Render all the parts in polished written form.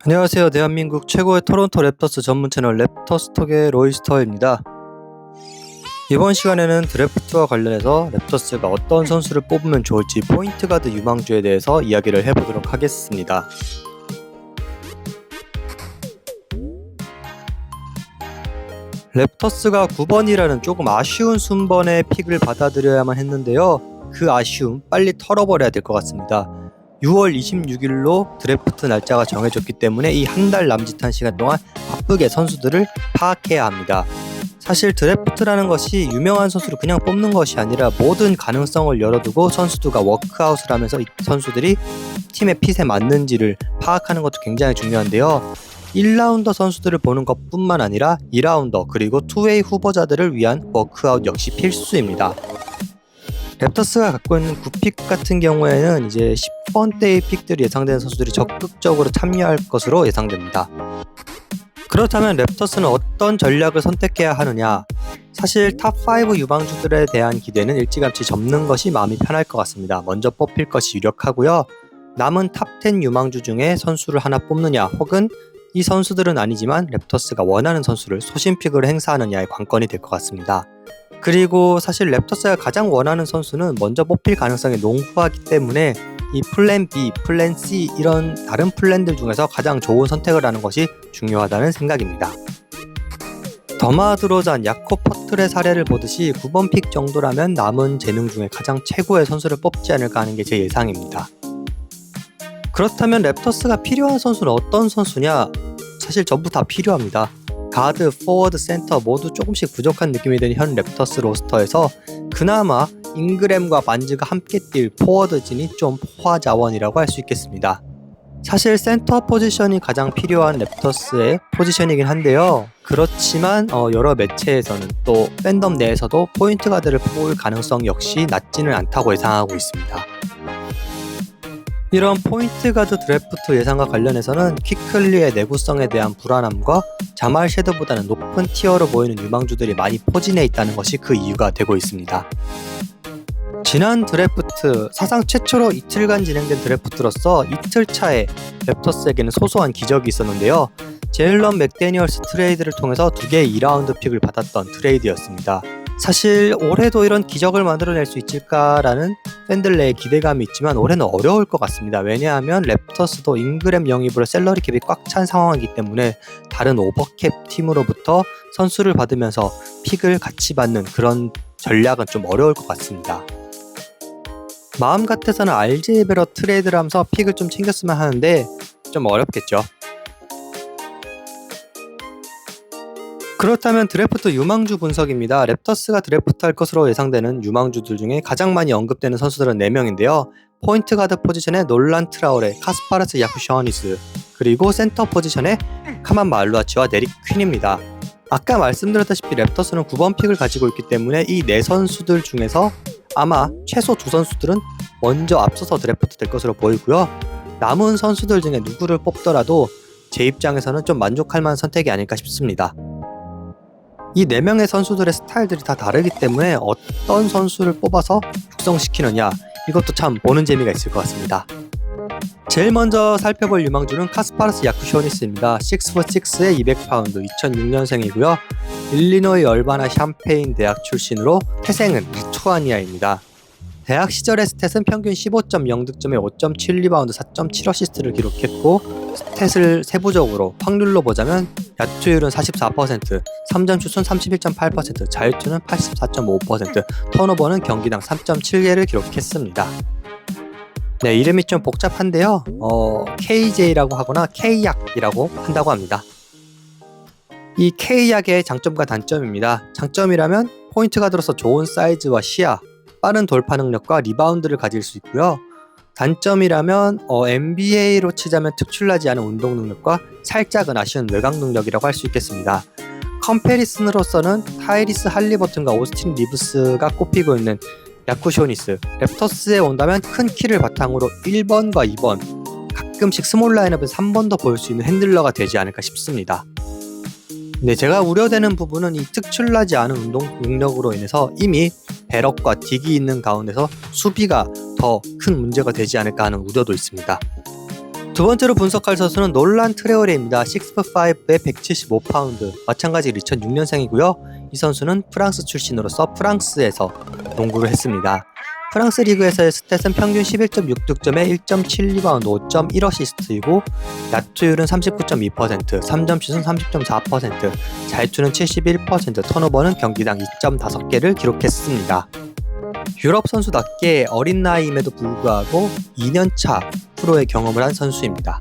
안녕하세요. 대한민국 최고의 토론토 랩터스 전문 채널 랩터스톡의 로이스터입니다. 이번 시간에는 드래프트와 관련해서 랩터스가 어떤 선수를 뽑으면 좋을지 포인트 가드 유망주에 대해서 이야기를 해보도록 하겠습니다. 랩터스가 9번이라는 조금 아쉬운 순번의 픽을 받아들여야만 했는데요. 그 아쉬움 빨리 털어버려야 될 것 같습니다. 6월 26일로 드래프트 날짜가 정해졌기 때문에 이 한 달 남짓한 시간 동안 바쁘게 선수들을 파악해야 합니다. 사실 드래프트라는 것이 유명한 선수를 그냥 뽑는 것이 아니라 모든 가능성을 열어두고 선수들과 워크아웃을 하면서 이 선수들이 팀의 핏에 맞는지를 파악하는 것도 굉장히 중요한데요. 1라운더 선수들을 보는 것뿐만 아니라 2라운더 그리고 투웨이 후보자들을 위한 워크아웃 역시 필수입니다. 랩터스가 갖고 있는 9픽 같은 경우에는 이제 10번대의 픽들이 예상되는 선수들이 적극적으로 참여할 것으로 예상됩니다. 그렇다면 랩터스는 어떤 전략을 선택해야 하느냐? 사실 탑5 유망주들에 대한 기대는 일찌감치 접는 것이 마음이 편할 것 같습니다. 먼저 뽑힐 것이 유력하고요. 남은 탑10 유망주 중에 선수를 하나 뽑느냐 혹은 이 선수들은 아니지만 랩터스가 원하는 선수를 소신픽으로 행사하느냐의 관건이 될 것 같습니다. 그리고 사실 랩터스가 가장 원하는 선수는 먼저 뽑힐 가능성이 농후하기 때문에 이 플랜 B, 플랜 C 이런 다른 플랜들 중에서 가장 좋은 선택을 하는 것이 중요하다는 생각입니다. 더마 드로잔, 야코 퍼틀의 사례를 보듯이 9번 픽 정도라면 남은 재능 중에 가장 최고의 선수를 뽑지 않을까 하는 게 제 예상입니다. 그렇다면 랩터스가 필요한 선수는 어떤 선수냐? 사실 전부 다 필요합니다. 가드, 포워드, 센터 모두 조금씩 부족한 느낌이 드는 현 랩터스 로스터에서 그나마 잉그램과 반즈가 함께 뛸 포워드진이 좀 포화 자원이라고 할 수 있겠습니다. 사실 센터 포지션이 가장 필요한 랩터스의 포지션이긴 한데요. 그렇지만 여러 매체에서는 또 팬덤 내에서도 포인트 가드를 뽑을 가능성 역시 낮지는 않다고 예상하고 있습니다. 이런 포인트 가드 드래프트 예상과 관련해서는 퀵클리의 내구성에 대한 불안함과 자말 섀도보다는 높은 티어로 보이는 유망주들이 많이 포진해 있다는 것이 그 이유가 되고 있습니다. 지난 드래프트, 사상 최초로 이틀간 진행된 드래프트로서 이틀 차에 랩터스에게는 소소한 기적이 있었는데요. 제일런 맥데니얼스 트레이드를 통해서 2개의 2라운드 픽을 받았던 트레이드였습니다. 사실 올해도 이런 기적을 만들어낼 수 있을까라는 팬들 내에 기대감이 있지만 올해는 어려울 것 같습니다. 왜냐하면 랩터스도 잉그램 영입으로 셀러리 캡이 꽉 찬 상황이기 때문에 다른 오버캡 팀으로부터 선수를 받으면서 픽을 같이 받는 그런 전략은 좀 어려울 것 같습니다. 마음 같아서는 RJ 베럿 트레이드를 하면서 픽을 좀 챙겼으면 하는데 좀 어렵겠죠. 그렇다면 드래프트 유망주 분석입니다. 랩터스가 드래프트할 것으로 예상되는 유망주들 중에 가장 많이 언급되는 선수들은 4명인데요. 포인트 가드 포지션에 놀란 트라우레, 카스파르스 야쿠샤니스, 그리고 센터 포지션에 카만 말루아치와 네릭 퀸입니다. 아까 말씀드렸다시피 랩터스는 9번 픽을 가지고 있기 때문에 이 4선수들 중에서 아마 최소 2선수들은 먼저 앞서서 드래프트 될 것으로 보이고요. 남은 선수들 중에 누구를 뽑더라도 제 입장에서는 좀 만족할 만한 선택이 아닐까 싶습니다. 이 4명의 선수들의 스타일들이 다 다르기 때문에 어떤 선수를 뽑아서 육성시키느냐 이것도 참 보는 재미가 있을 것 같습니다. 제일 먼저 살펴볼 유망주는 카스파르스 야쿠쇼니스입니다. 6'6'에 200파운드, 2006년생이고요. 일리노이 얼바나 샴페인 대학 출신으로 태생은 리투아니아입니다. 대학 시절의 스탯은 평균 15.0득점에 5.7 리바운드, 4.7 어시스트를 기록했고 스탯을 세부적으로 확률로 보자면 야투율은 44%, 3점슛은 31.8%, 자유투는 84.5%, 턴오버는 경기당 3.7개를 기록했습니다. 네, 이름이 좀 복잡한데요. KJ라고 하거나 K약이라고 한다고 합니다. 이 K약의 장점과 단점입니다. 장점이라면 포인트 가드로서 좋은 사이즈와 시야, 빠른 돌파 능력과 리바운드를 가질 수 있고요. 단점이라면 NBA로 치자면 특출나지 않은 운동 능력과 살짝은 아쉬운 외곽 능력이라고 할 수 있겠습니다. 컴패리슨으로서는 타이리스 할리버튼과 오스틴 리브스가 꼽히고 있는 야쿠쇼니스, 랩터스에 온다면 큰 키를 바탕으로 1번과 2번, 가끔씩 스몰 라인업에서 3번도 보일 수 있는 핸들러가 되지 않을까 싶습니다. 네, 제가 우려되는 부분은 이 특출나지 않은 운동 능력으로 인해서 이미 배럭과 딕이 있는 가운데서 수비가 더 큰 문제가 되지 않을까 하는 우려도 있습니다. 두 번째로 분석할 선수는 놀란 트레오레입니다. 6'5'에 175파운드, 마찬가지로 2006년생이고요. 이 선수는 프랑스 출신으로서 프랑스에서 농구를 했습니다. 프랑스 리그에서의 스탯은 평균 11.6득점에 1.7리바운드, 5.1어시스트이고 야투율은 39.2%, 3점슛은 30.4%, 자유투는 71%, 턴오버는 경기당 2.5개를 기록했습니다. 유럽 선수답게 어린 나이임에도 불구하고 2년차 프로의 경험을 한 선수입니다.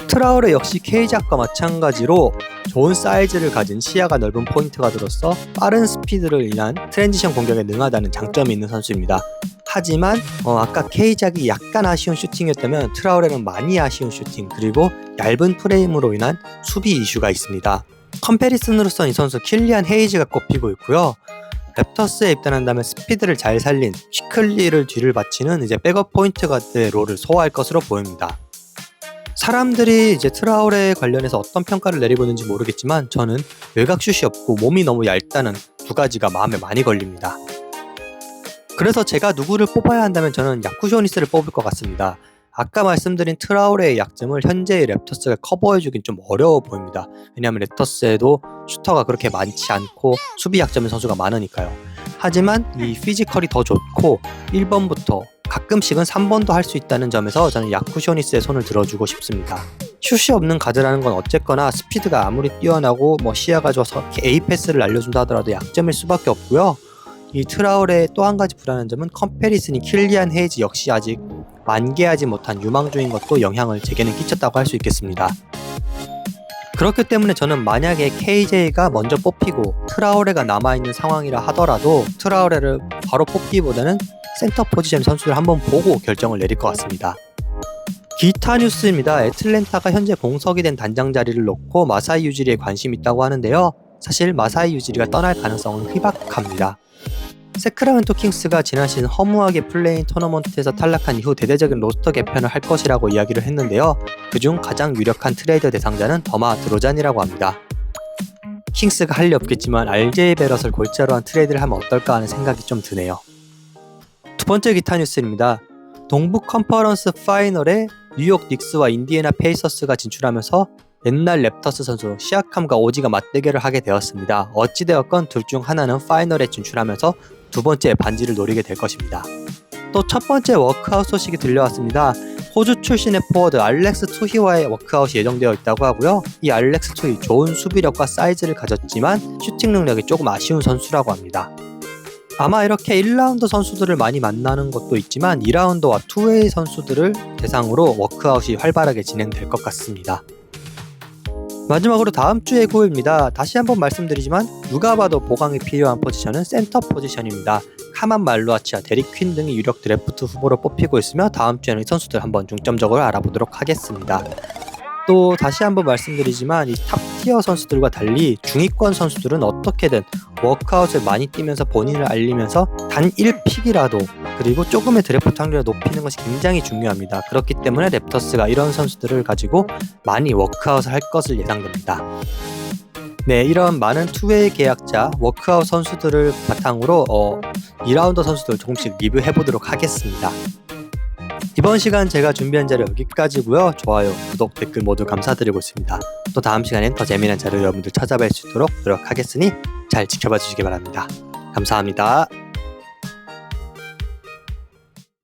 트라우레 역시 케이작과 마찬가지로 좋은 사이즈를 가진 시야가 넓은 포인트 가드로서 빠른 스피드를 인한 트랜지션 공격에 능하다는 장점이 있는 선수입니다. 하지만 아까 케이작이 약간 아쉬운 슈팅이었다면 트라우레는 많이 아쉬운 슈팅, 그리고 얇은 프레임으로 인한 수비 이슈가 있습니다. 컴패리슨으로선 이 선수 킬리안 헤이즈가 꼽히고 있고요. 랩터스에 입단한 다음에 스피드를 잘 살린 퀴클리를 뒤를 바치는 이제 백업 포인트 가드의 롤을 소화할 것으로 보입니다. 사람들이 이제 트라우레 관련해서 어떤 평가를 내리고 있는지 모르겠지만 저는 외곽슛이 없고 몸이 너무 얇다는 두 가지가 마음에 많이 걸립니다. 그래서 제가 누구를 뽑아야 한다면 저는 야쿠쇼니스를 뽑을 것 같습니다. 아까 말씀드린 트라우레의 약점을 현재의 랩터스가 커버해주긴 좀 어려워 보입니다. 왜냐하면 랩터스에도 슈터가 그렇게 많지 않고 수비 약점의 선수가 많으니까요. 하지만 이 피지컬이 더 좋고 1번부터 가끔씩은 3번도 할 수 있다는 점에서 저는 야쿠쇼니스의 손을 들어주고 싶습니다. 슛이 없는 가드라는 건 어쨌거나 스피드가 아무리 뛰어나고 시야가 좋아서 A 패스를 날려준다 하더라도 약점일 수밖에 없고요. 이 트라우레의 또 한 가지 불안한 점은 컴패리슨이 킬리안 헤이즈 역시 아직 만개하지 못한 유망주인 것도 영향을 제게는 끼쳤다고 할 수 있겠습니다. 그렇기 때문에 저는 만약에 KJ가 먼저 뽑히고 트라우레가 남아있는 상황이라 하더라도 트라우레를 바로 뽑기보다는 센터 포지션 선수를 한번 보고 결정을 내릴 것 같습니다. 기타 뉴스입니다. 애틀랜타가 현재 봉석이 된 단장 자리를 놓고 마사이 유지리에 관심이 있다고 하는데요. 사실 마사이 유지리가 떠날 가능성은 희박합니다. 세크라멘토 킹스가 지난 시즌 허무하게 플레인 토너먼트에서 탈락한 이후 대대적인 로스터 개편을 할 것이라고 이야기를 했는데요. 그중 가장 유력한 트레이더 대상자는 더마 드로잔이라고 합니다. 킹스가 할 리 없겠지만 RJ 베럿을 골자로 한 트레이드를 하면 어떨까 하는 생각이 좀 드네요. 두 번째 기타 뉴스입니다. 동부 컨퍼런스 파이널에 뉴욕 닉스와 인디애나 페이서스가 진출하면서 옛날 랩터스 선수 시아캄과 오지가 맞대결을 하게 되었습니다. 어찌되었건 둘 중 하나는 파이널에 진출하면서 두 번째 반지를 노리게 될 것입니다. 또 첫 번째 워크아웃 소식이 들려왔습니다. 호주 출신의 포워드 알렉스 투히와의 워크아웃이 예정되어 있다고 하고요. 이 알렉스 투히 좋은 수비력과 사이즈를 가졌지만 슈팅 능력이 조금 아쉬운 선수라고 합니다. 아마 이렇게 1라운드 선수들을 많이 만나는 것도 있지만 2라운드와 투웨이 선수들을 대상으로 워크아웃이 활발하게 진행될 것 같습니다. 마지막으로 다음 주 예고입니다. 다시 한번 말씀드리지만 누가 봐도 보강이 필요한 포지션은 센터 포지션입니다. 카만 말루아치와 데릭 퀸 등이 유력 드래프트 후보로 뽑히고 있으며 다음 주에는 이 선수들 한번 중점적으로 알아보도록 하겠습니다. 또 다시 한번 말씀드리지만 이 탑티어 선수들과 달리 중위권 선수들은 어떻게든 워크아웃을 많이 뛰면서 본인을 알리면서 단 1픽이라도 그리고 조금의 드래프트 확률을 높이는 것이 굉장히 중요합니다. 그렇기 때문에 랩터스가 이런 선수들을 가지고 많이 워크아웃을 할 것을 예상됩니다. 네, 이런 많은 투웨이 계약자 워크아웃 선수들을 바탕으로 2라운드 선수들 조금씩 리뷰해보도록 하겠습니다. 이번 시간 제가 준비한 자료 여기까지고요. 좋아요, 구독, 댓글 모두 감사드리고 있습니다. 또 다음 시간엔 더 재미난 자료 여러분들 찾아뵐 수 있도록 노력하겠으니 잘 지켜봐 주시기 바랍니다. 감사합니다.